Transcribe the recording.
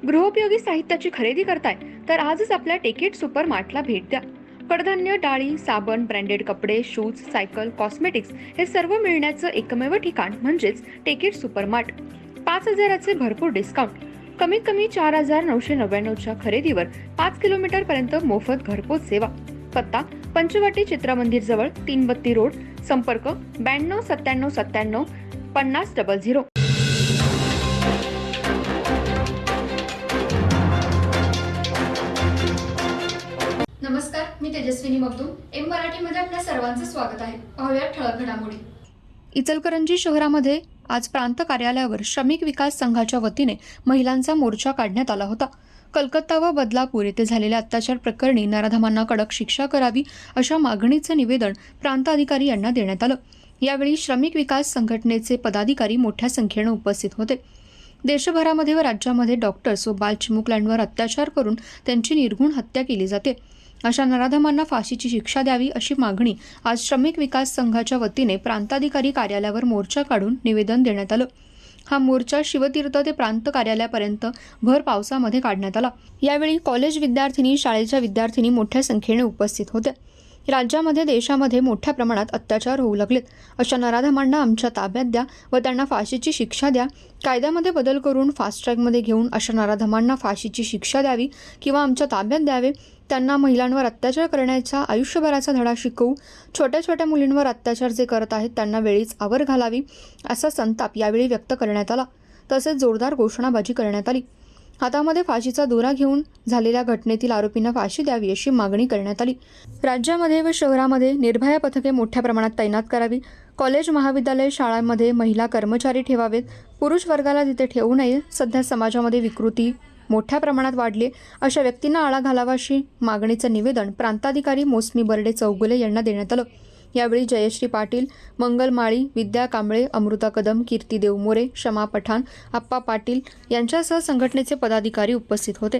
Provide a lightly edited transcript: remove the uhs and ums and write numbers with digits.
गृहोपयोगी साहित्याची खरेदी करताय तर आजच आपल्या टेकेट सुपर मार्टला भेट द्या. कडधान्य, डाळी, साबण, ब्रँडेड कपडे, शूज, सायकल, कॉस्मेटिक्स हे सर्व मिळण्याचं एकमेव ठिकाण म्हणजेच टेकेट सुपर मार्ट. 5,000चे भरपूर डिस्काउंट. कमीत कमी 4,999च्या खरेदीवर 5 किलोमीटर पर्यंत मोफत घरपोच सेवा. पत्ता पंचवटी चित्रमंदिर जवळ, 332 रोड. संपर्क 92 97 97 5000. नमस्कार, मी तेजस्विनी मगदूम. एम मराठीमध्ये आपल्या सर्वांचं स्वागत आहे. पाहूया ठळक घडामोडी. इचलकरंजी शहरामध्ये आज प्रांत कार्यालयावर श्रमिक विकास संघाच्या वतीने महिलांचा मोर्चा काढण्यात आला होता. कलकत्ता व बदलापूर येथे झालेल्या अत्याचार प्रकरणी नराधमांना कडक शिक्षा करावी अशा मागणीचं निवेदन प्रांत अधिकारी यांना देण्यात आलं. यावेळी श्रमिक विकास संघटनेचे पदाधिकारी मोठ्या संख्येने उपस्थित होते. देशभरामध्ये व राज्यामध्ये डॉक्टर्स व बालचिमुकल्यांवर अत्याचार करून त्यांची निर्घृण हत्या केली जाते. अशा नराधमांना फाशीची शिक्षा द्यावी अशी मागणी आज श्रमिक विकास संघाच्या वतीने प्रांताधिकारी कार्यालयावर मोर्चा काढून निवेदन देण्यात आलं. हा मोर्चा शिवतीर्थ ते प्रांत कार्यालयापर्यंत भर पावसामध्ये काढण्यात आला. यावेळी कॉलेज विद्यार्थिनी, शाळेच्या विद्यार्थिनी मोठ्या संख्येने उपस्थित होत्या. राज्यामध्ये, देशामध्ये मोठ्या प्रमाणात अत्याचार होऊ लागलेत. अशा नराधमांना आमच्या ताब्यात द्या व त्यांना फाशीची शिक्षा द्या. कायद्यामध्ये बदल करून फास्ट ट्रॅकमध्ये घेऊन अशा नराधमांना फाशीची शिक्षा द्यावी किंवा आमच्या ताब्यात द्यावे. त्यांना महिलांवर अत्याचार करण्याचा आयुष्यभराचा धडा शिकवू. छोट्या छोट्या मुलींवर अत्याचार जे करत आहेत त्यांना वेळीच आवर घालावी असा संताप यावेळी व्यक्त करण्यात आला. तसेच जोरदार घोषणाबाजी करण्यात आली. हातामध्ये फाशीचा दोरा घेऊन झालेल्या घटनेतील आरोपींना फाशी द्यावी अशी मागणी करण्यात आली. राज्यामध्ये व शहरामध्ये निर्भया पथके मोठ्या प्रमाणात तैनात करावी. कॉलेज, महाविद्यालय, शाळांमध्ये महिला कर्मचारी ठेवावेत. पुरुष वर्गाला तिथे ठेवू नये. सध्या समाजामध्ये विकृती मोठ्या प्रमाणात वाढली. अशा व्यक्तींना आळा घालावा अशी मागणीचं निवेदन प्रांताधिकारी मोसमी बर्डे चौगुले यांना देण्यात आलं. यावेळी जयश्री पाटील, मंगल माळी, विद्या कांबळे, अमृता कदम, कीर्ती देवमोरे, शमा पठाण, आप्पा पाटील यांच्यासह संघटनेचे पदाधिकारी उपस्थित होते.